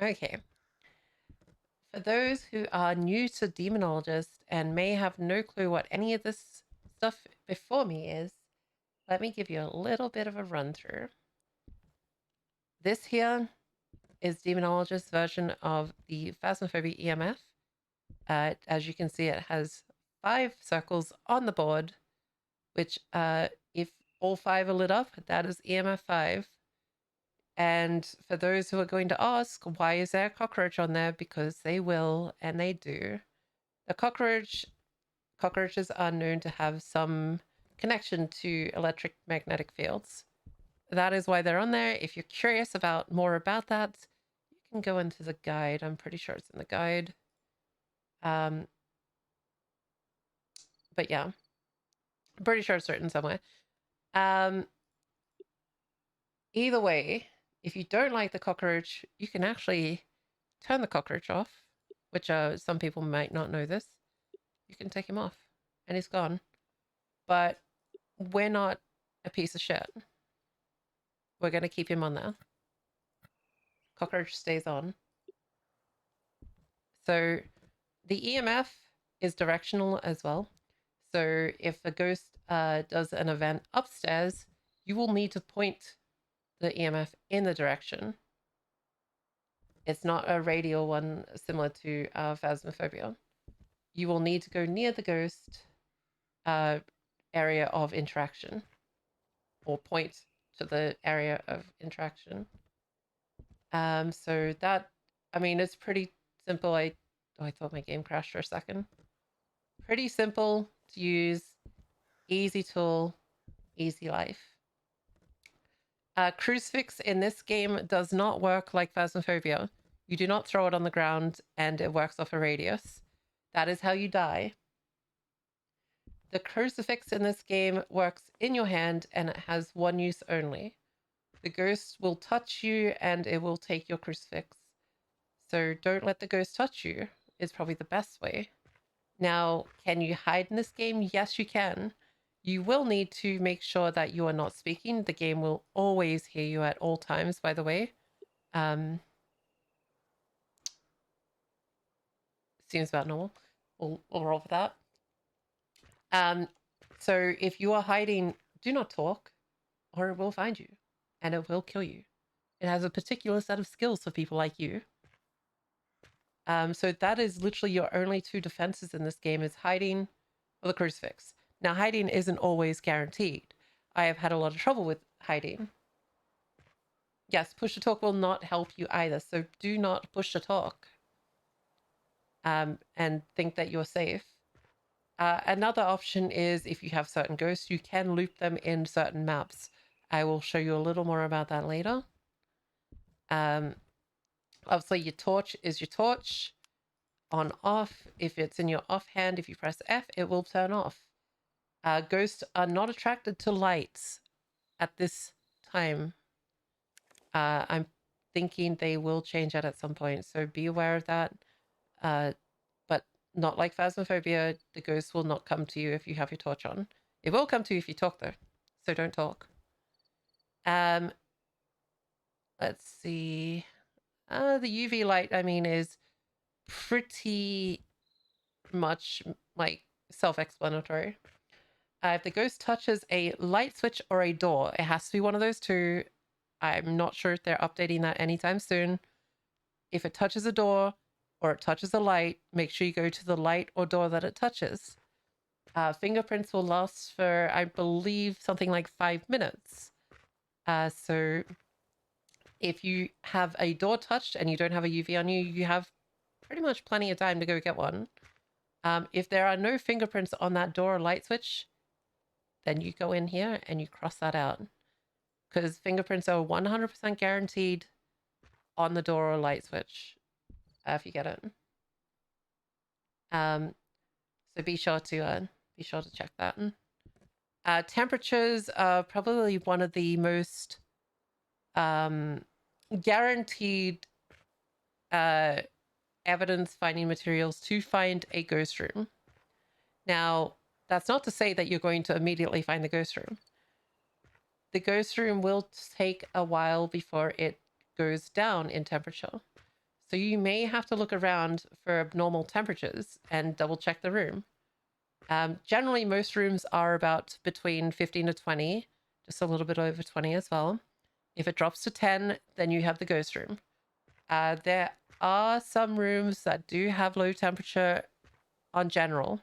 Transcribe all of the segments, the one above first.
Okay. For those who are new to Demonologist and may have no clue what any of this stuff before me is, let me give you a little bit of a run through. This here is Demonologist's version of the Phasmophobia EMF. As you can see, it has 5 circles on the board, which if all 5 are lit up, that is EMF 5. And for those who are going to ask, why is there a cockroach on there? Because they will, and they do. The cockroaches are known to have some connection to electromagnetic fields. That is why they're on there. If you're curious about more about that, you can go into the guide. I'm pretty sure it's in the guide. But yeah, I'm pretty sure it's written somewhere. Either way, if you don't like the cockroach, you can actually turn the cockroach off, which some people might not know this. You can take him off and he's gone. But we're not a piece of shit. We're going to keep him on there. Cockroach stays on. So the EMF is directional as well. So if a ghost does an event upstairs, you will need to point the EMF in the direction. It's not a radial one similar to Phasmophobia. You will need to go near the ghost area of interaction or point to the area of interaction. So that, I mean, it's pretty simple. I thought my game crashed for a second. Pretty simple to use, easy tool, easy life. Crucifix in this game does not work like Phasmophobia. You do not throw it on the ground and it works off a radius. That is how you die. The crucifix in this game works in your hand and it has one use only. The ghost will touch you and it will take your crucifix. So don't let the ghost touch you is probably the best way. Now, can you hide in this game? Yes, you can. You will need to make sure that you are not speaking. The game will always hear you at all times, by the way. Seems about normal. We'll roll with that. So if you are hiding, do not talk or it will find you and it will kill you. It has a particular set of skills for people like you. So that is literally your only 2 defenses in this game is hiding or the crucifix. Now, hiding isn't always guaranteed. I have had a lot of trouble with hiding. Yes, push to talk will not help you either. So do not push to talk and think that you're safe. Another option is if you have certain ghosts, you can loop them in certain maps. I will show you a little more about that later. Obviously, your torch is your torch. On off. If it's in your offhand, if you press F, it will turn off. Ghosts are not attracted to lights at this time. I'm thinking they will change that at some point, so be aware of that. But not like Phasmophobia, the ghost will not come to you if you have your torch on. It will come to you if you talk, though, so don't talk. Let's see. The UV light, I mean, is pretty much like self-explanatory. If the ghost touches a light switch or a door, it has to be one of those 2. I'm not sure if they're updating that anytime soon. If it touches a door or it touches a light, make sure you go to the light or door that it touches. Fingerprints will last for, I believe, something like 5 minutes. So if you have a door touched and you don't have a UV on you, you have pretty much plenty of time to go get one. If there are no fingerprints on that door or light switch, then you go in here and you cross that out. Because fingerprints are 100% guaranteed on the door or light switch if you get it. So be sure to check that. Temperatures are probably one of the most guaranteed evidence finding materials to find a ghost room. Now, that's not to say that you're going to immediately find the ghost room. The ghost room will take a while before it goes down in temperature. So you may have to look around for abnormal temperatures and double check the room. Generally, most rooms are about between 15 to 20, just a little bit over 20 as well. If it drops to 10, then you have the ghost room. There are some rooms that do have low temperature on general.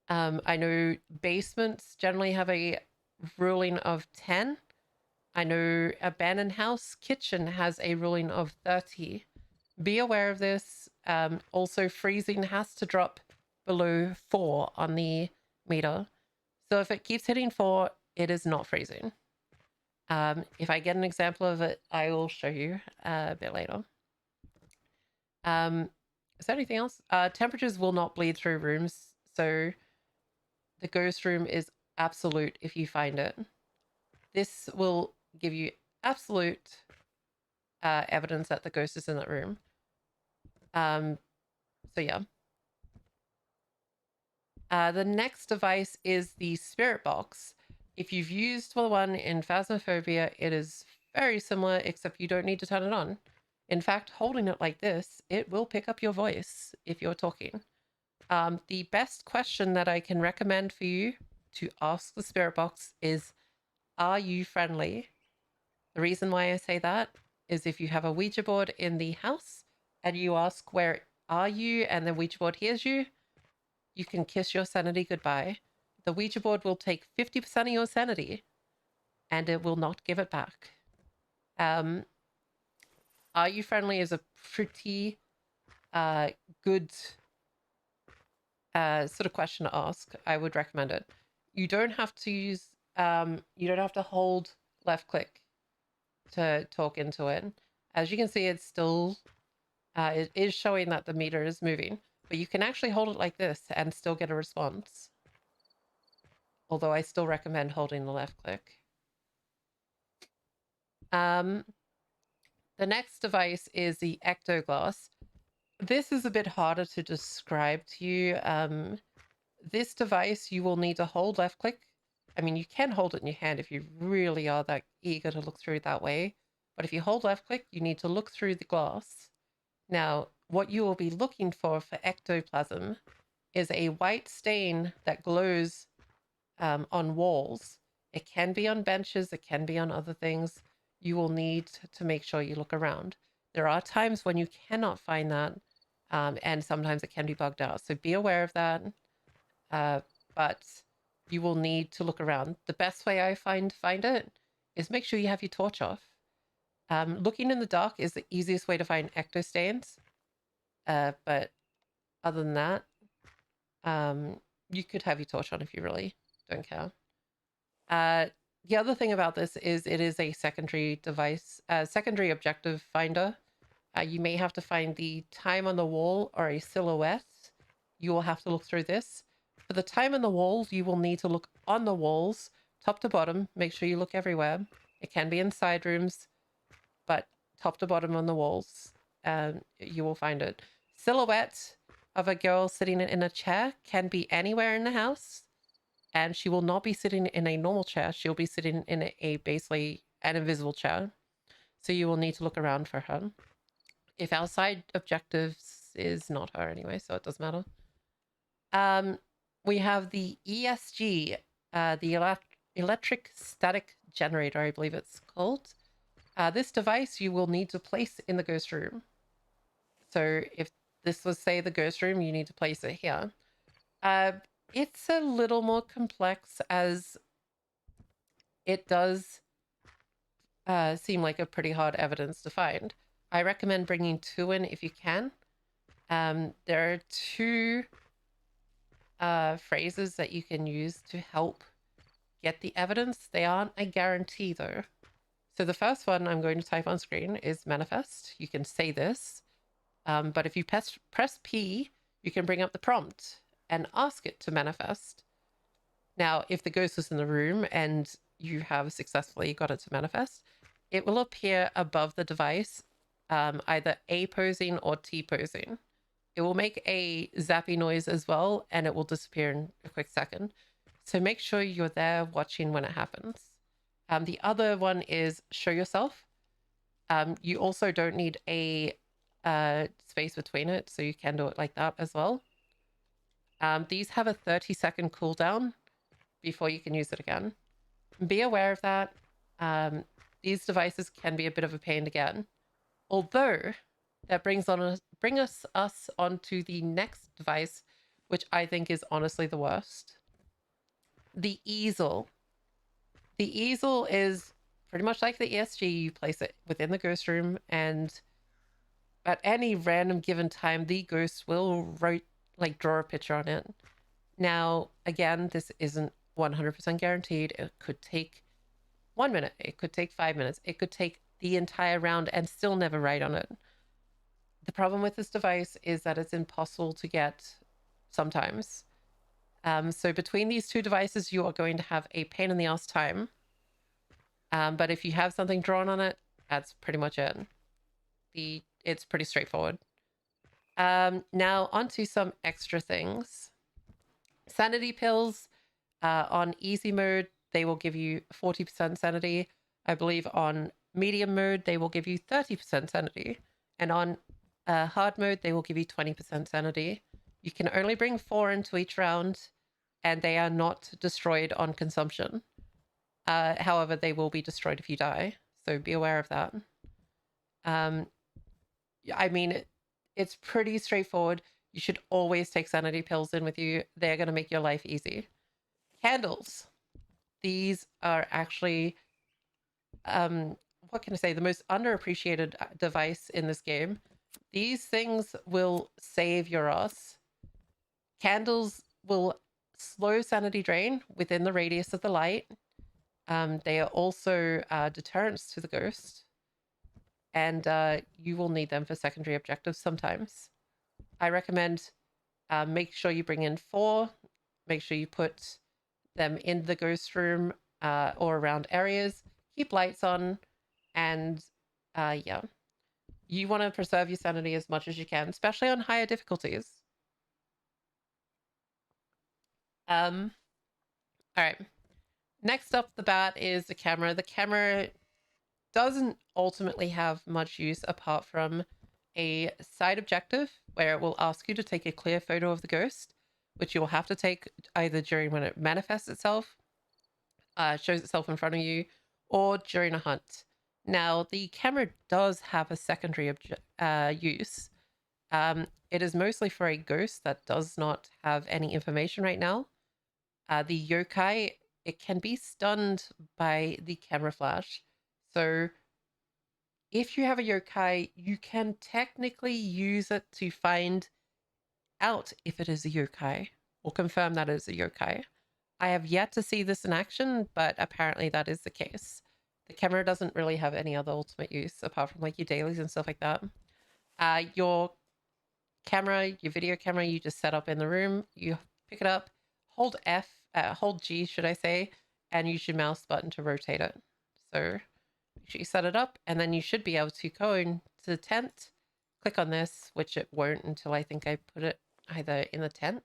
I know basements generally have a ruling of 10. I know abandoned house kitchen has a ruling of 30. Be aware of this. Also, freezing has to drop below 4 on the meter. So if it keeps hitting 4, it is not freezing. If I get an example of it, I will show you a bit later. Is there anything else? Temperatures will not bleed through rooms. So the ghost room is absolute if you find it. This will give you absolute evidence that the ghost is in that room. So yeah. The next device is the spirit box. If you've used the one in Phasmophobia, it is very similar, except you don't need to turn it on. In fact, holding it like this, it will pick up your voice if you're talking. The best question that I can recommend for you to ask the spirit box is, are you friendly? The reason why I say that is if you have a Ouija board in the house and you ask, where are you? And the Ouija board hears you, you can kiss your sanity goodbye. The Ouija board will take 50% of your sanity and it will not give it back. Are you friendly is a pretty good sort of question to ask. I would recommend it. You don't have to use, you don't have to hold left click to talk into it. As you can see, it's still, it is showing that the meter is moving, but you can actually hold it like this and still get a response. Although I still recommend holding the left click. The next device is the Ectoplasm. This is a bit harder to describe to you. This device, you will need to hold left click. I mean, you can hold it in your hand if you really are that eager to look through it that way. But if you hold left click, you need to look through the glass. Now, what you will be looking for ectoplasm is a white stain that glows on walls. It can be on benches, it can be on other things. You will need to make sure you look around. There are times when you cannot find that, and sometimes it can be bugged out. So be aware of that. But you will need to look around. The best way I find it is make sure you have your torch off. Looking in the dark is the easiest way to find ecto stains. But other than that, you could have your torch on if you really don't care. The other thing about this is it is a secondary device, secondary objective finder. You may have to find the time on the wall or a silhouette. You will have to look through this. For the time on the walls, you will need to look on the walls, top to bottom. Make sure you look everywhere. It can be in side rooms, but top to bottom on the walls, you will find it. Silhouette of a girl sitting in a chair can be anywhere in the house, and she will not be sitting in a normal chair. She'll be sitting in a basically an invisible chair. So you will need to look around for her. If outside objectives is not her anyway, so it doesn't matter. We have the ESG, the electric static generator, I believe it's called. This device you will need to place in the ghost room. So if this was, say, the ghost room, you need to place it here. It's a little more complex, as it does seem like a pretty hard evidence to find. I recommend bringing 2 in if you can. There are 2 phrases that you can use to help get the evidence. They aren't a guarantee, though. So the first one I'm going to type on screen is manifest. You can say this, but if you press P, you can bring up the prompt and ask it to manifest. Now, if the ghost is in the room and you have successfully got it to manifest, it will appear above the device, either A posing or T posing. It will make a zappy noise as well, and it will disappear in a quick second. So make sure you're there watching when it happens. The other one is show yourself. You also don't need a space between it, so you can do it like that as well. These have a 30-second cooldown before you can use it again. Be aware of that. These devices can be a bit of a pain to get. Although that brings us onto the next device, which I think is honestly the worst. The easel. The easel is pretty much like the ESG. You place it within the ghost room, and at any random given time, the ghost will draw a picture on it. Now, again, this isn't 100% guaranteed. It could take 1 minute. It could take 5 minutes. It could take the entire round and still never write on it. The problem with this device is that it's impossible to get sometimes. So between these two devices, you are going to have a pain in the ass time. But if you have something drawn on it, that's pretty much it. It's pretty straightforward. Now onto some extra things. Sanity pills. On easy mode, they will give you 40% sanity. I believe on medium mode, they will give you 30% sanity. And on hard mode, they will give you 20% sanity. You can only bring 4 into each round, and they are not destroyed on consumption. However, they will be destroyed if you die, so be aware of that. I mean, it's pretty straightforward. You should always take sanity pills in with you. They're going to make your life easy. Candles. These are actually, what can I say, the most underappreciated device in this game. These things will save your ass. Candles will slow sanity drain within the radius of the light. They are also deterrents to the ghost. And you will need them for secondary objectives sometimes. I recommend make sure you bring in 4. Make sure you put them in the ghost room or around areas. Keep lights on. And yeah, you want to preserve your sanity as much as you can, especially on higher difficulties. All right. Next up the bat is the camera. The camera doesn't ultimately have much use apart from a side objective where it will ask you to take a clear photo of the ghost, which you will have to take either during when it manifests itself, shows itself in front of you, or during a hunt. Now, the camera does have a secondary use. It is mostly for a ghost that does not have any information right now. The yokai, it can be stunned by the camera flash. So if you have a yokai, you can technically use it to find out if it is a yokai or confirm that it is a yokai. I have yet to see this in action, but apparently that is the case. The camera doesn't really have any other ultimate use apart from like your dailies and stuff like that. Your camera, your video camera, you just set up in the room. You pick it up, hold hold G, should I say, and use your mouse button to rotate it. So you set it up, and then you should be able to go into the tent, click on this, which it won't until I think I put it either in the tent,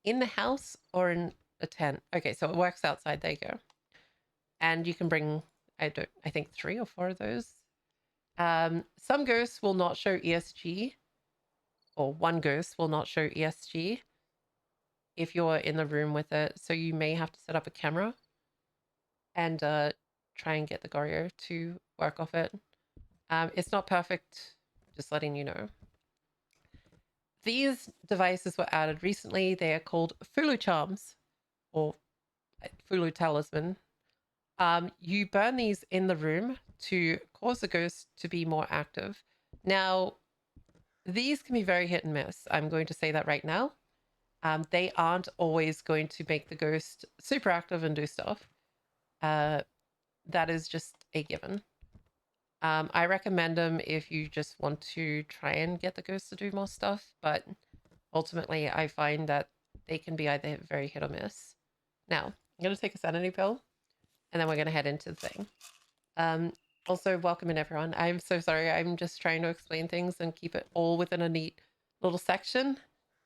in the house, or in a tent. Okay, so it works outside. There you go. And you can bring, I think 3 or 4 of those. Some ghosts will not show ESG, or one ghost will not show ESG if you're in the room with it. So you may have to set up a camera and try and get the Goryo to work off it. It's not perfect, just letting you know. These devices were added recently. They are called Fulu charms, or Fulu talisman. You burn these in the room to cause the ghost to be more active. Now, these can be very hit and miss. I'm going to say that right now. They aren't always going to make the ghost super active and do stuff. That is just a given. I recommend them if you just want to try and get the ghost to do more stuff, but ultimately I find that they can be either very hit or miss. Now, I'm going to take a sanity pill, and then we're going to head into the thing. Also, welcome in everyone. I'm so sorry. I'm just trying to explain things and keep it all within a neat little section,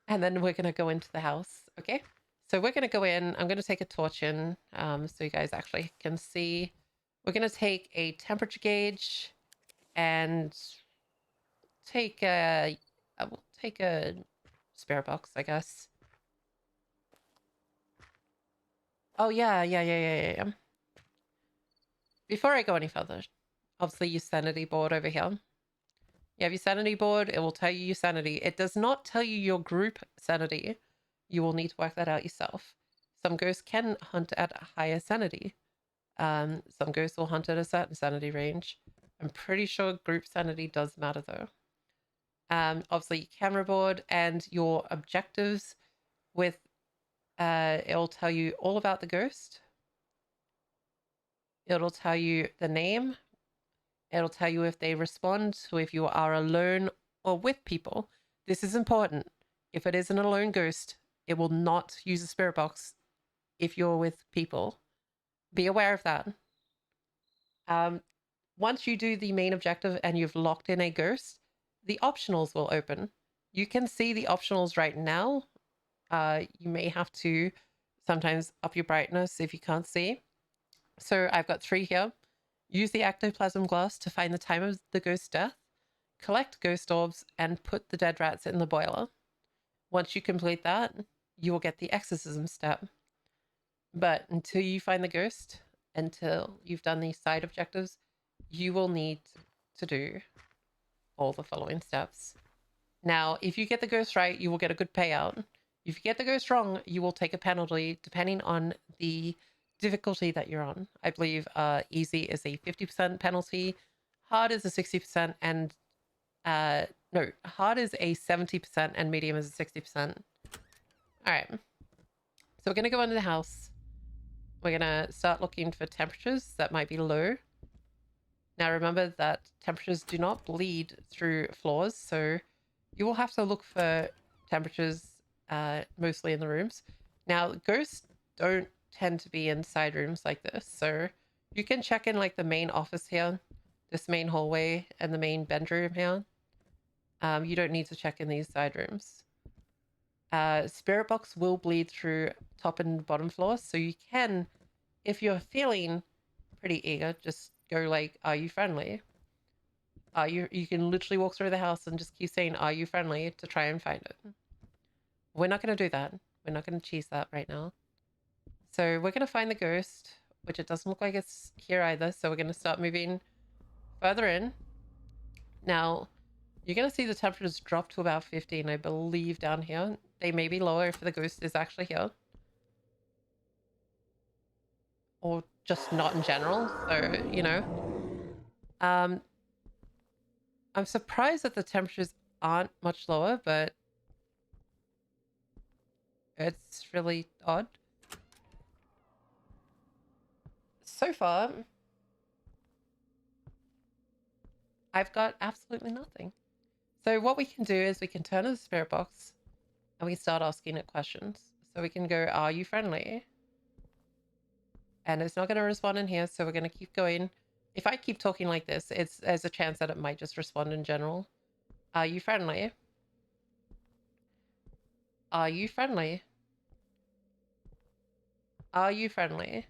and then we're going to go into the house, okay? So we're going to go in. I'm going to take a torch in so you guys actually can see. We're going to take a temperature gauge and take we'll take a spirit box, I guess. Oh yeah. Before I go any further, obviously your sanity board over here. You have your sanity board, it will tell you your sanity. It does not tell you your group sanity. You will need to work that out yourself. Some ghosts can hunt at a higher sanity. Some ghosts will hunt at a certain sanity range. I'm pretty sure group sanity does matter though. Obviously your camera board and your objectives with it'll tell you all about the ghost. It'll tell you the name. It'll tell you if they respond, so if you are alone or with people. This is important. If it is an alone ghost, it will not use a spirit box if you're with people. Be aware of that. Once you do the main objective and you've locked in a ghost, the optionals will open. You can see the optionals right now. You may have to sometimes up your brightness if you can't see. So I've got 3 here. Use the Ectoplasm Glass to find the time of the ghost's death. Collect ghost orbs and put the dead rats in the boiler. Once you complete that, you will get the Exorcism Step. But until you find the ghost, until you've done these side objectives, you will need to do all the following steps. Now, if you get the ghost right, you will get a good payout. If you get the ghost wrong, you will take a penalty depending on the difficulty that you're on. I believe easy is a 50% penalty, hard is a 60%, and no, hard is a 70% and medium is a 60%. All right. So we're going to go into the house. We're going to start looking for temperatures that might be low. Now remember that temperatures do not bleed through floors, so you will have to look for temperatures mostly in the rooms. Now, ghosts don't tend to be in side rooms like this, so you can check in like the main office here, this main hallway, and the main bedroom here. You don't need to check in these side rooms. Spirit box will bleed through top and bottom floors, so you can, if you're feeling pretty eager, just go like, "Are you friendly?" You can literally walk through the house and just keep saying, "Are you friendly?" to try and find it. We're not going to do that. We're not going to cheese that right now. So we're going to find the ghost, which it doesn't look like it's here either. So we're going to start moving further in. Now, you're going to see the temperatures drop to about 15, I believe, down here. They may be lower if the ghost is actually here. Or just not in general. So, you know. I'm surprised that the temperatures aren't much lower, but it's really odd. So far, I've got absolutely nothing. So what we can do is we can turn to the spirit box and we start asking it questions. So we can go, "Are you friendly?" And it's not going to respond in here, so we're going to keep going. If I keep talking like this, there's a chance that it might just respond in general. "Are you friendly? Are you friendly? Are you friendly?"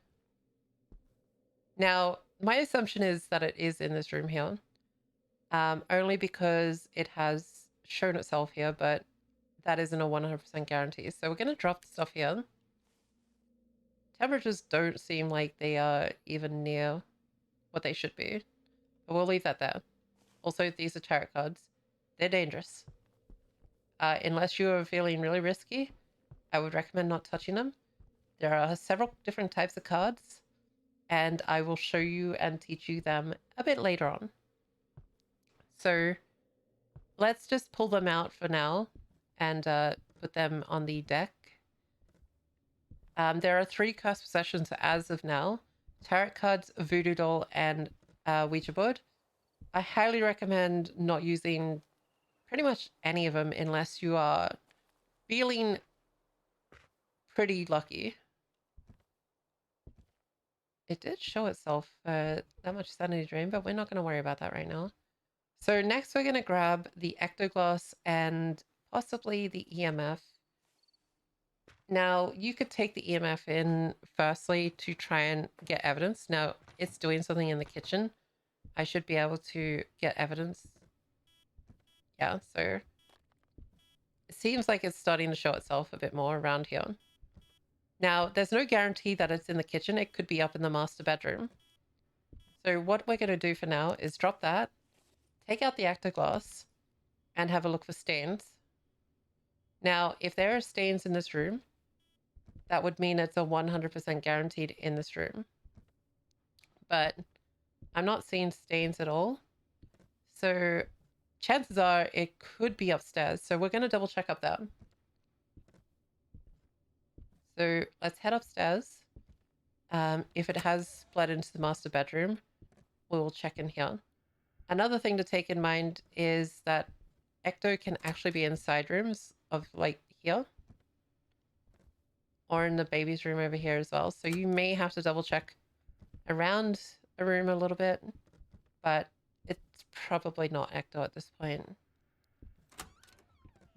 Now, my assumption is that it is in this room here. Only because it has shown itself here, but that isn't a 100% guarantee. So we're going to drop the stuff here. Temperatures don't seem like they are even near what they should be. But we'll leave that there. Also, these are tarot cards. They're dangerous. Unless you are feeling really risky, I would recommend not touching them. There are several different types of cards, and I will show you and teach you them a bit later on. So let's just pull them out for now and put them on the deck. There are 3 cursed possessions as of now: tarot cards, voodoo doll, and Ouija board. I highly recommend not using pretty much any of them unless you are feeling pretty lucky. It did show itself that much sanity drain, but we're not going to worry about that right now. So next we're going to grab the Ectoglass and possibly the EMF. Now, you could take the EMF in firstly to try and get evidence. Now, it's doing something in the kitchen. I should be able to get evidence. Yeah, so it seems like it's starting to show itself a bit more around here. Now, there's no guarantee that it's in the kitchen. It could be up in the master bedroom. So what we're going to do for now is drop that, take out the actor glass, and have a look for stains. Now, if there are stains in this room, that would mean it's a 100% guaranteed in this room. But I'm not seeing stains at all. So chances are it could be upstairs. So we're going to double check up there. So let's head upstairs. If it has bled into the master bedroom, we will check in here. Another thing to take in mind is that Ecto can actually be in side rooms of like here or in the baby's room over here as well. So you may have to double check around a room a little bit, but it's probably not Ecto at this point,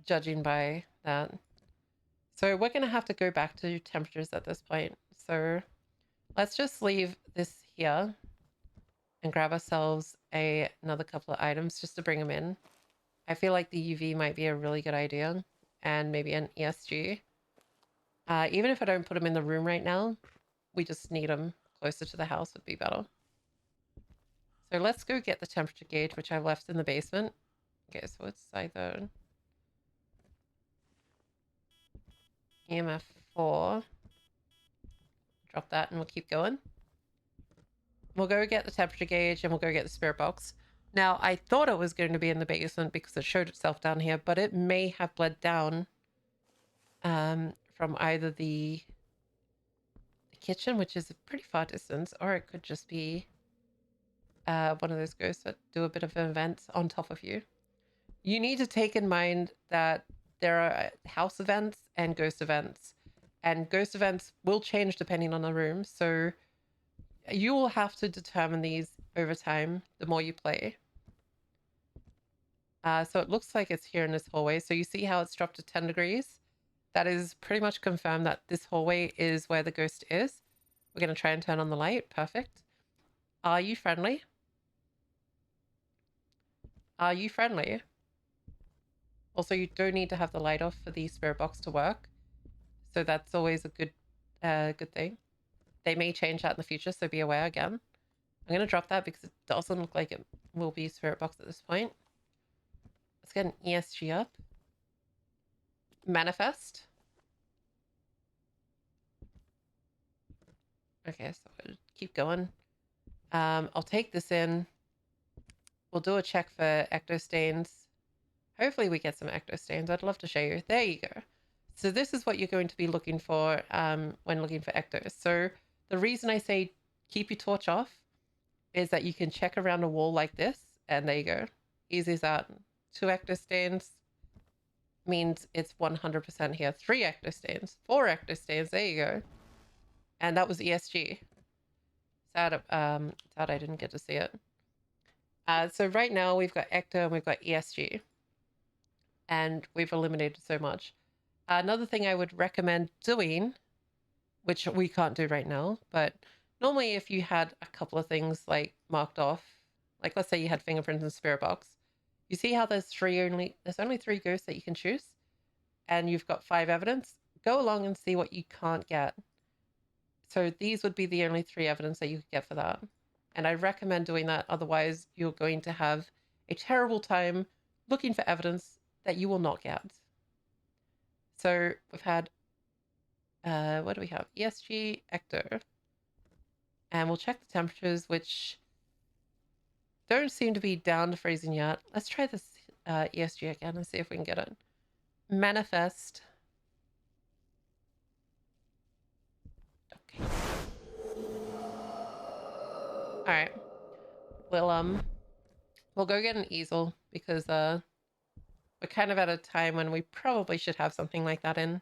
judging by that. So we're going to have to go back to temperatures at this point. So let's just leave this here and grab ourselves another couple of items just to bring them in. I feel like the UV might be a really good idea, and maybe an ESG. Even if I don't put them in the room right now, we just need them closer to the house would be better. So let's go get the temperature gauge, which I left in the basement. Okay, so it's either EMF 4. Drop that and we'll keep going. We'll go get the temperature gauge and we'll go get the spirit box. Now, I thought it was going to be in the basement because it showed itself down here, but it may have bled down from either the kitchen, which is a pretty far distance, or it could just be one of those ghosts that do a bit of an event on top of you. You need to take in mind that there are house events and ghost events, and ghost events will change depending on the room. So you will have to determine these over time the more you play. So it looks like it's here in this hallway. So you see how it's dropped to 10 degrees? That is pretty much confirmed that this hallway is where the ghost is. We're going to try and turn on the light. Perfect. Are you friendly? Are you friendly? Also, you don't need to have the light off for the spirit box to work. So that's always a good thing. They may change that in the future, so be aware again. I'm going to drop that because it doesn't look like it will be spirit box at this point. Let's get an ESG up. Manifest. Okay, so we'll keep going. I'll take this in. We'll do a check for ecto stains. Hopefully we get some ecto stains. I'd love to show you. There you go. So this is what you're going to be looking for when looking for ectos. So the reason I say keep your torch off is that you can check around a wall like this, and there you go. Easy as that. 2 ecto stains means it's 100% here. 3 ecto stains, 4 ecto stains. There you go. And that was ESG. Sad I didn't get to see it. So right now we've got ecto and we've got ESG, and we've eliminated so much. Another thing I would recommend doing, which we can't do right now, but normally if you had a couple of things like marked off, like let's say you had fingerprints and spirit box, you see how there's only 3 ghosts that you can choose, and you've got 5 evidence. Go along and see what you can't get. So these would be the only 3 evidence that you could get for that. And I recommend doing that. Otherwise, you're going to have a terrible time looking for evidence that you will not get. So we've had, what do we have? ESG, Ecto. And we'll check the temperatures, which don't seem to be down to freezing yet. Let's try this ESG again and see if we can get it. Manifest. Okay. All right. We'll go get an easel because we're kind of at a time when we probably should have something like that in.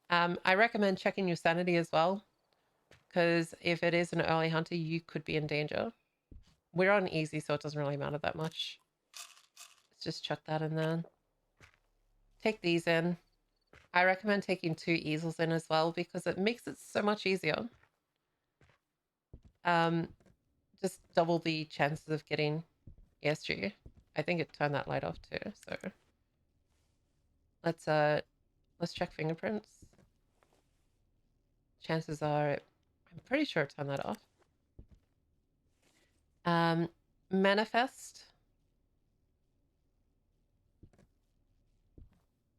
I recommend checking your sanity as well, because if it is an early hunter, you could be in danger. We're on easy, so it doesn't really matter that much. Let's just chuck that in there. Take these in. I recommend taking 2 easels in as well because it makes it so much easier. Just double the chances of getting ESG. I think it turned that light off too. So let's check fingerprints. Chances are I'm pretty sure it turned that off. Manifest.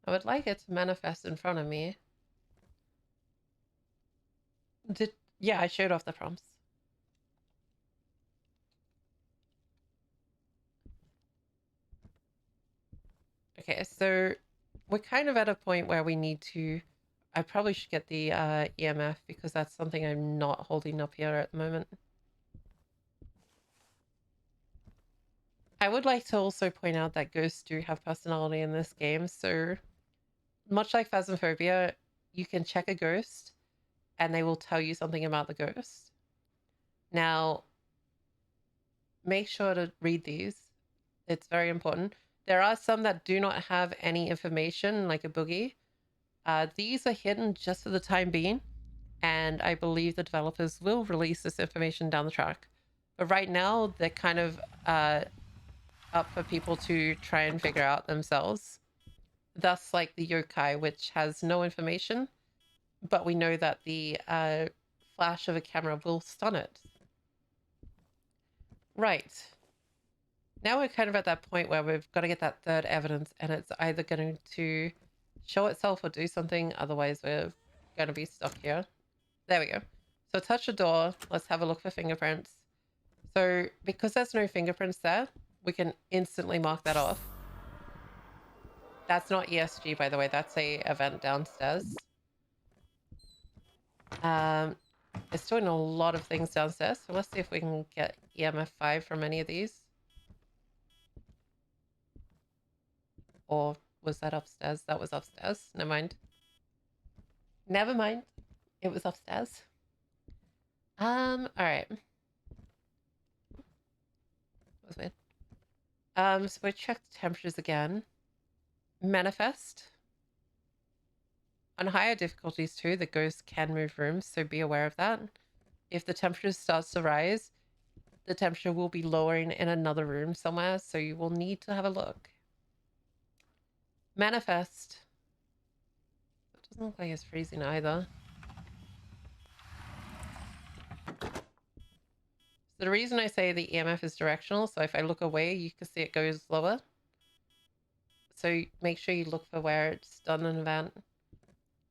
I would like it to manifest in front of me. Yeah, I showed off the prompts. Okay, so we're kind of at a point where we need to... I probably should get the EMF because that's something I'm not holding up here at the moment. I would like to also point out that ghosts do have personality in this game. So much like Phasmophobia, you can check a ghost and they will tell you something about the ghost. Now, make sure to read these. It's very important. There are some that do not have any information, like a boogie. These are hidden just for the time being, and I believe the developers will release this information down the track. But right now, they're kind of up for people to try and figure out themselves. Thus, like the yokai, which has no information, but we know that the flash of a camera will stun it. Right. Now we're kind of at that point where we've got to get that third evidence, and it's either going to show itself or do something. Otherwise, we're going to be stuck here. There we go. So touch the door. Let's have a look for fingerprints. So because there's no fingerprints there, we can instantly mark that off. That's not ESG, by the way. That's a event downstairs. It's doing a lot of things downstairs. So let's see if we can get EMF 5 from any of these. Or was that upstairs? That was upstairs. Never mind. Never mind. It was upstairs. All right. That was weird. So we checked the temperatures again. Manifest. On higher difficulties too, the ghost can move rooms, so be aware of that. If the temperature starts to rise, the temperature will be lowering in another room somewhere, so you will need to have a look. Manifest. It doesn't look like it's freezing either. So the reason I say the EMF is directional, so if I look away, you can see it goes lower. So make sure you look for where it's done an event.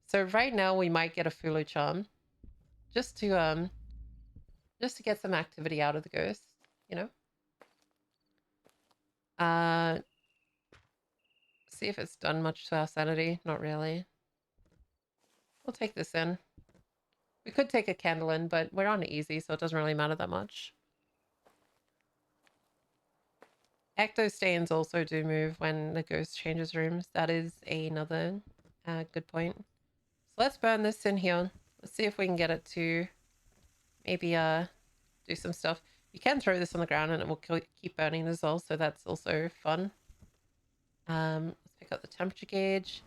So right now we might get a Fulu charm, just to get some activity out of the ghost, you know. See if it's done much to our sanity. Not really. We'll take this in. We could take a candle in, but we're on easy, so it doesn't really matter that much. Ecto stains also do move when the ghost changes rooms. That is another good point. So let's burn this in here. Let's see if we can get it to maybe do some stuff. You can throw this on the ground and it will keep burning as well, so that's also fun. Let's pick up the temperature gauge.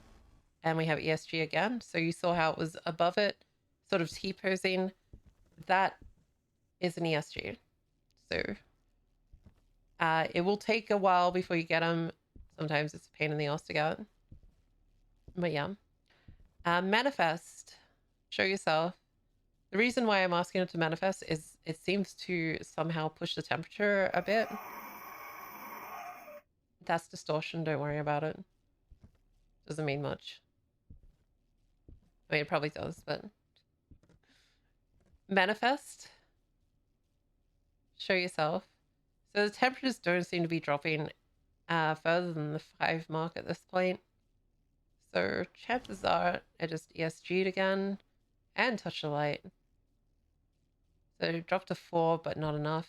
And we have ESG again. So you saw how it was above it, sort of T-posing. That is an ESG. So it will take a while before you get them. Sometimes it's a pain in the ass to get. But yeah. Manifest. Show yourself. The reason why I'm asking it to manifest is it seems to somehow push the temperature a bit. That's distortion. Don't worry about it. Doesn't mean much. I mean, it probably does, but... Manifest. Show yourself. So the temperatures don't seem to be dropping further than the 5 mark at this point. So chances are I just ESG'd again and touch the light. So drop to 4, but not enough.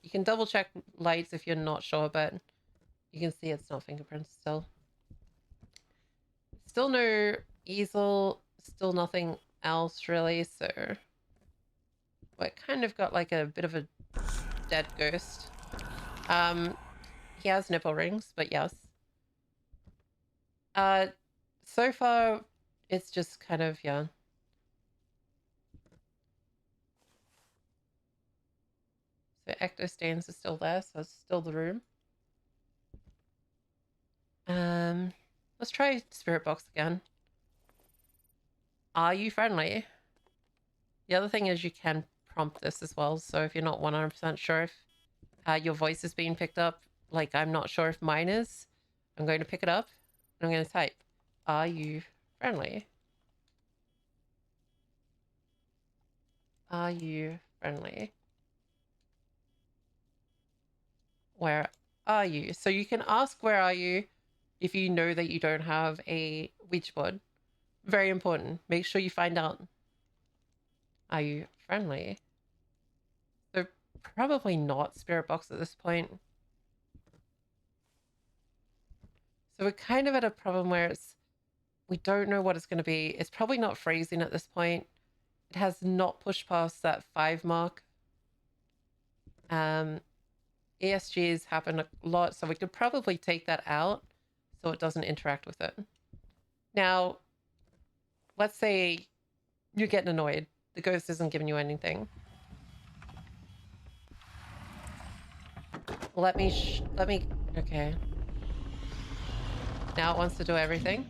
You can double check lights if you're not sure, but you can see it's not fingerprints still. Still no easel, still nothing else really, so we kind of got like a bit of a dead ghost. He has nipple rings, but yes. So far it's just kind of, yeah. So ecto stains are still there, so it's still the room. Let's try Spirit Box again. Are you friendly? The other thing is you can prompt this as well. So if you're not 100% sure if your voice is being picked up, like I'm not sure if mine is, I'm going to pick it up and I'm going to type, are you friendly? Are you friendly? Where are you? So you can ask where are you if you know that you don't have a Ouija board. Very important. Make sure you find out, are you friendly? So probably not Spirit Box at this point. So we're kind of at a problem where we don't know what it's going to be. It's probably not phrasing at this point. It has not pushed past that 5 mark. ESGs happen a lot, so we could probably take that out so it doesn't interact with it. Now, let's say you're getting annoyed. The ghost isn't giving you anything. Let me, okay. Now it wants to do everything.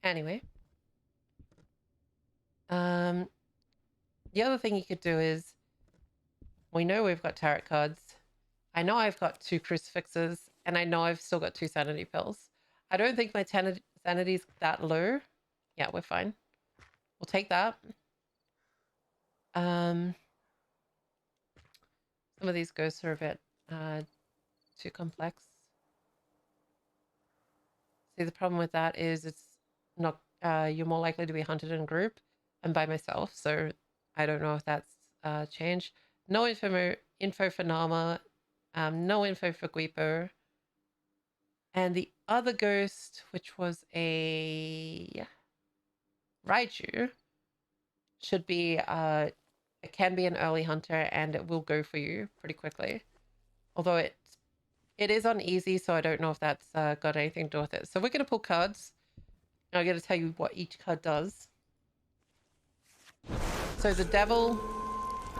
Anyway. The other thing you could do is, we know we've got tarot cards. I know I've got 2 crucifixes, and I know I've still got 2 sanity pills. I don't think my sanity's that low. Yeah, we're fine. We'll take that. Some of these ghosts are a bit too complex. See, the problem with that is it's not, you're more likely to be hunted in a group and by myself. So I don't know if that's changed. No info for Nama. No info for Guipo. And the other ghost, which was a Raiju, should be, it can be an early hunter and it will go for you pretty quickly. Although it is on easy, so I don't know if that's got anything to do with it. So we're going to pull cards. I'm going to tell you what each card does. So the devil,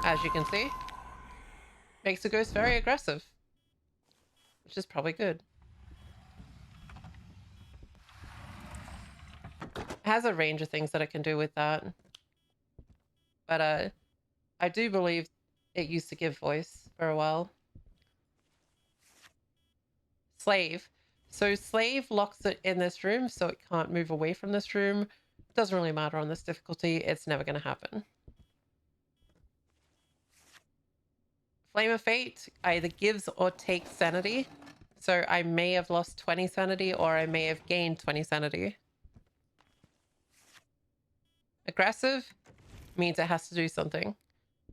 as you can see, makes the ghost very aggressive, which is probably good. It has a range of things that it can do with that. But I do believe it used to give voice for a while. Slave. So slave locks it in this room, so it can't move away from this room. Doesn't really matter on this difficulty. It's never going to happen. Flame of Fate either gives or takes sanity. So I may have lost 20 sanity or I may have gained 20 sanity. Aggressive means it has to do something.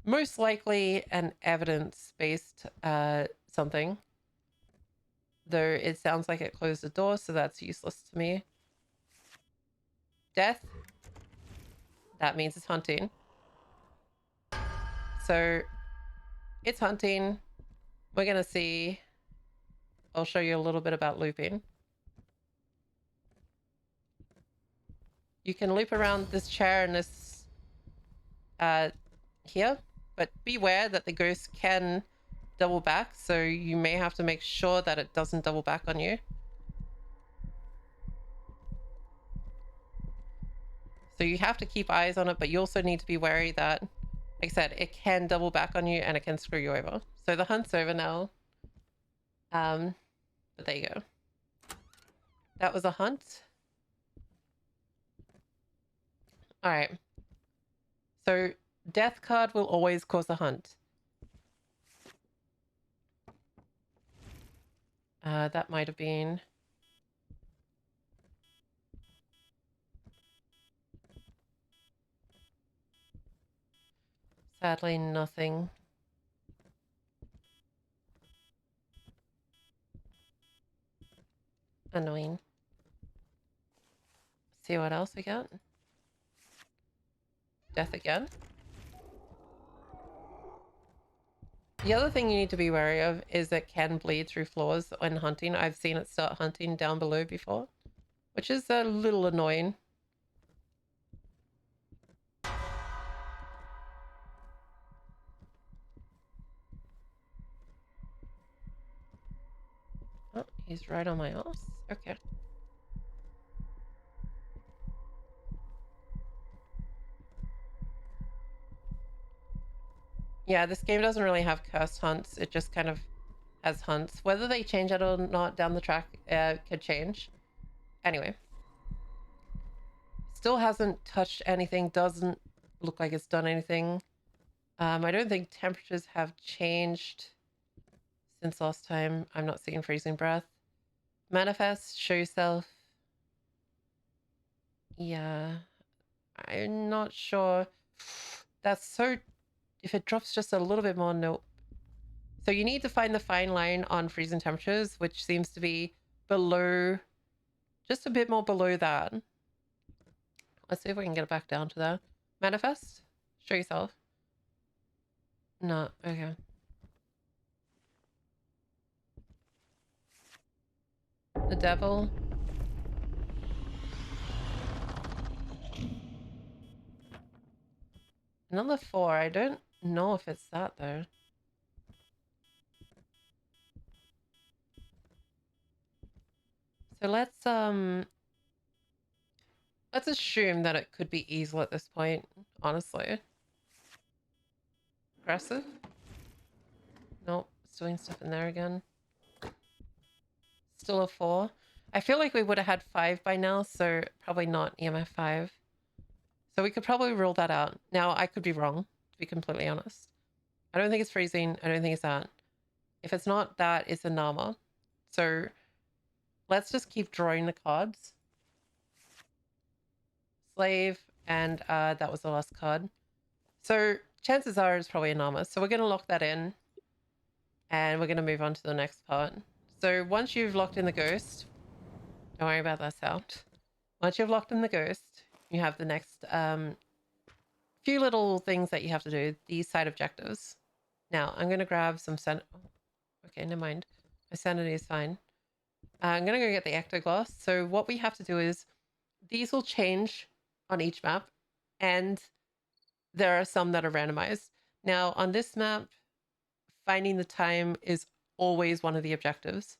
Most likely an evidence-based something. Though it sounds like it closed the door, so that's useless to me. Death. That means it's hunting. So it's hunting. We're going to see. I'll show you a little bit about looping. You can loop around this chair and this here, but beware that the ghost can double back, so you may have to make sure that it doesn't double back on you. So you have to keep eyes on it, but you also need to be wary that, like I said, it can double back on you and it can screw you over. So the hunt's over now. But there you go. That was a hunt. All right. So death card will always cause a hunt. That might have been... Sadly, nothing. Annoying. See what else we got? Death again. The other thing you need to be wary of is it can bleed through floors when hunting. I've seen it start hunting down below before, which is a little annoying. Oh, he's right on my ass. Okay. Yeah, this game doesn't really have cursed hunts. It just kind of has hunts. Whether they change it or not down the track could change. Anyway. Still hasn't touched anything. Doesn't look like it's done anything. I don't think temperatures have changed since last time. I'm not seeing freezing breath. Manifest, show yourself. Yeah. I'm not sure. That's so... If it drops just a little bit more, no. So you need to find the fine line on freezing temperatures, which seems to be below... Just a bit more below that. Let's see if we can get it back down to that. Manifest? Show yourself. No, okay. The devil. Another 4. I don't know if it's that though. So let's assume that it could be Easel at this point, honestly. Aggressive? Nope, it's doing stuff in there again. Still a 4. I feel like we would have had 5 by now, so probably not EMF 5. So we could probably rule that out. Now, I could be wrong, to be completely honest. I don't think it's freezing. I don't think it's that. If it's not that, it's a Nama. So let's just keep drawing the cards. Slave, and that was the last card. So chances are it's probably a Nama. So we're going to lock that in, and we're going to move on to the next part. So once you've locked in the ghost, don't worry about that sound. Once you've locked in the ghost, you have the next few little things that you have to do, these side objectives. Now, I'm going to grab some okay, never mind. My sanity is fine. I'm going to go get the Ectoplasm Glass. So what we have to do is, these will change on each map, and there are some that are randomized. Now, on this map, finding the time is always one of the objectives.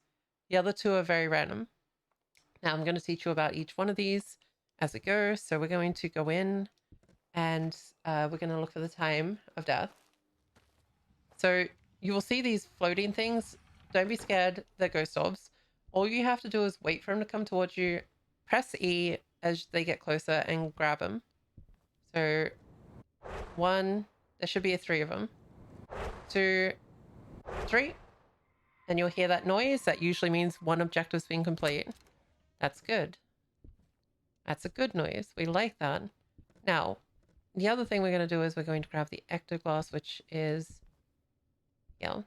The other 2 are very random. Now, I'm going to teach you about each one of these as it goes. So we're going to go in, and we're going to look for the time of death. So you will see these floating things. Don't be scared. They're ghost orbs. All you have to do is wait for them to come towards you. Press E as they get closer and grab them. So 1, there should be 3 of them. 2, 3. And you'll hear that noise. That usually means one objective's been complete. That's good. That's a good noise. We like that. Now, the other thing we're going to do is we're going to grab the Ectoplasm, which is... Yeah.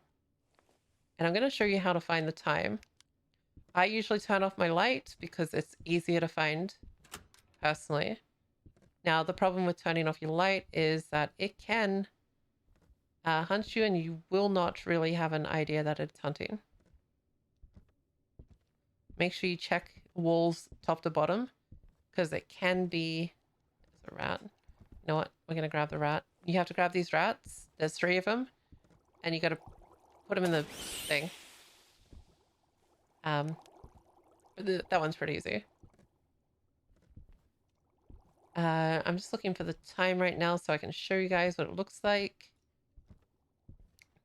And I'm going to show you how to find the time. I usually turn off my light because it's easier to find, personally. Now, the problem with turning off your light is that it can hunt you, and you will not really have an idea that it's hunting. Make sure you check walls top to bottom, because it can be... There's a rat. You know what? We're going to grab the rat. You have to grab these rats. There's 3 of them, and you got to put them in the thing. That one's pretty easy. I'm just looking for the time right now so I can show you guys what it looks like.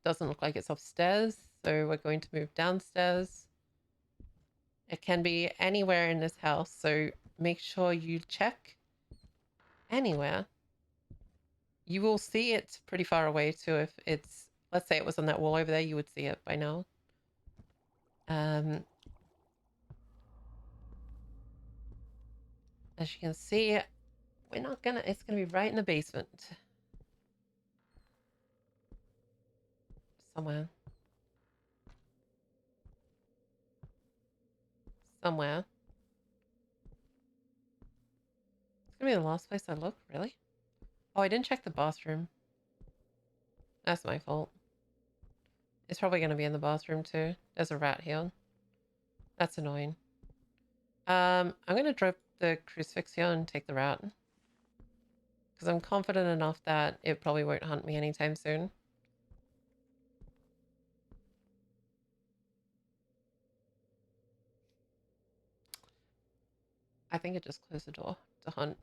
Doesn't look like it's upstairs, so we're going to move downstairs. It can be anywhere in this house, so make sure you check anywhere. You will see it pretty far away too. If it's, let's say it was on that wall over there, you would see it by now. As you can see, we're not gonna, it's gonna be right in the basement. Somewhere. Somewhere. It's gonna be the last place I look, really? Oh, I didn't check the bathroom. That's my fault. It's probably gonna be in the bathroom too. There's a rat here. That's annoying. I'm gonna drop the crucifix here and take the rat. Because I'm confident enough that it probably won't hunt me anytime soon. I think it just closed the door to hunt.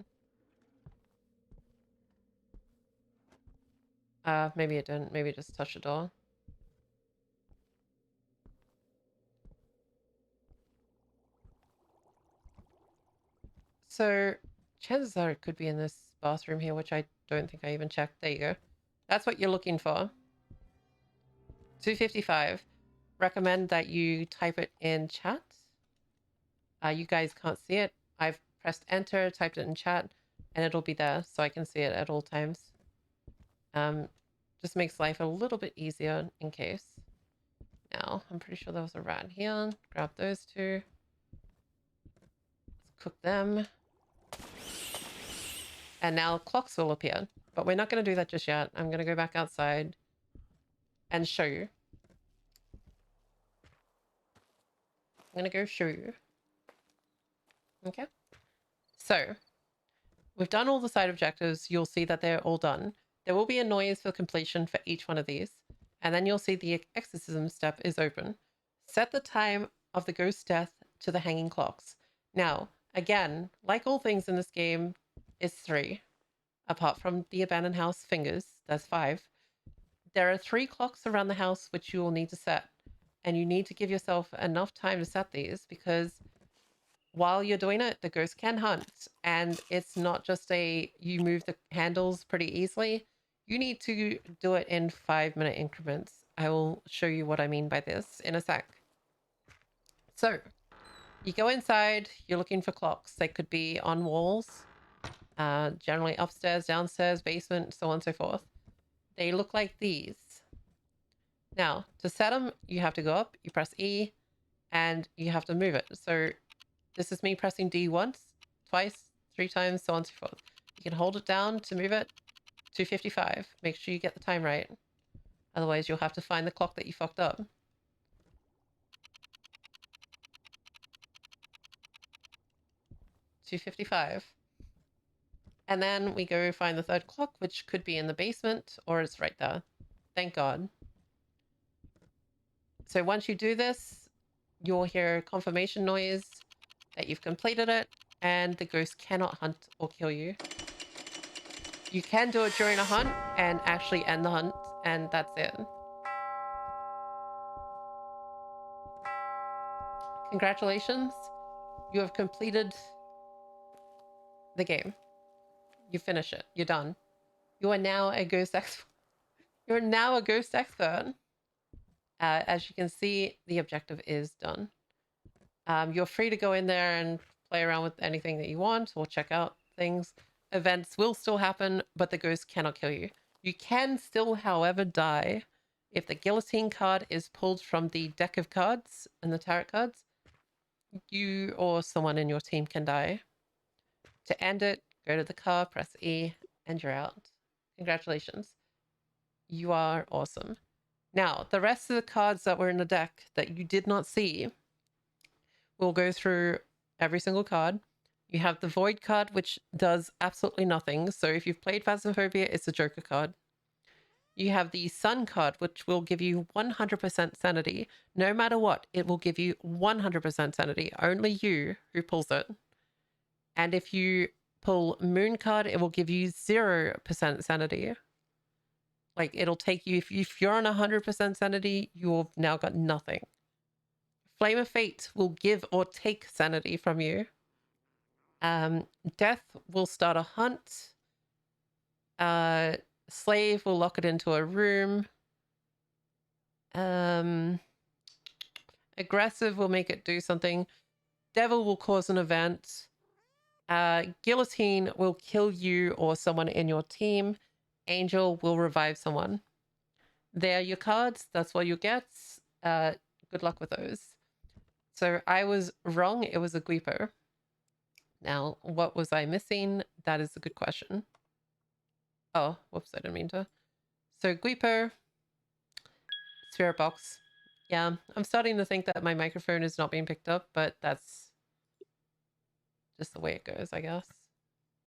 Maybe it didn't. Maybe it just touched the door. So chances are it could be in this bathroom here, which I don't think I even checked. There you go. That's what you're looking for. 255. Recommend that you type it in chat. You guys can't see it. I've pressed enter, typed it in chat, and it'll be there so I can see it at all times. Just makes life a little bit easier in case. Now, I'm pretty sure there was a rat here. Grab those two. Let's cook them. And now clocks will appear. But we're not going to do that just yet. I'm going to go back outside and show you. I'm going to go show you. Okay. So, we've done all the side objectives. You'll see that they're all done. There will be a noise for completion for each one of these. And then you'll see the exorcism step is open. Set the time of the ghost death to the hanging clocks. Now, again, like all things in this game, it's 3. Apart from the abandoned house fingers, that's 5. There are 3 clocks around the house which you will need to set. And you need to give yourself enough time to set these because while you're doing it, the ghost can hunt. And it's not just you move the handles pretty easily. You need to do it in 5-minute increments. I will show you what I mean by this in a sec. So, you go inside, you're looking for clocks. They could be on walls, generally upstairs, downstairs, basement, so on and so forth. They look like these. Now, to set them, you have to go up, you press E, and you have to move it. So, this is me pressing D once, twice, 3 times, so on and so forth. You can hold it down to move it. 255. Make sure you get the time right. Otherwise, you'll have to find the clock that you fucked up. 255. And then we go find the 3rd clock, which could be in the basement, or it's right there. Thank God. So once you do this, you'll hear a confirmation noise that you've completed it, and the ghost cannot hunt or kill you. You can do it during a hunt and actually end the hunt, and that's it. Congratulations. You have completed the game. You finish it. You're done. You are now a ghost expert. You're now a ghost expert. As you can see, the objective is done. You're free to go in there and play around with anything that you want or check out things. Events will still happen, but the ghost cannot kill you. You can still, however, die if the guillotine card is pulled from the deck of cards and the tarot cards. You or someone in your team can die. To end it, go to the car, press E, and you're out. Congratulations. You are awesome. Now, the rest of the cards that were in the deck that you did not see, we'll go through every single card. You have the Void card, which does absolutely nothing. So if you've played Phasmophobia, it's a Joker card. You have the Sun card, which will give you 100% sanity. No matter what, it will give you 100% sanity. Only you who pulls it. And if you pull Moon card, it will give you 0% sanity. Like, it'll take you, if you're on 100% sanity, you've now got nothing. Flame of Fate will give or take sanity from you. Death will start a hunt. Slave will lock it into a room. Aggressive will make it do something. Devil will cause an event. Guillotine will kill you or someone in your team. Angel will revive someone. There are your cards. That's what you get. Good luck with those. So I was wrong. It was a Guipo. Now, what was I missing? That is a good question. Oh, whoops, I didn't mean to. So Guipo, Spirit Box. Yeah, I'm starting to think that my microphone is not being picked up, but that's just the way it goes, I guess.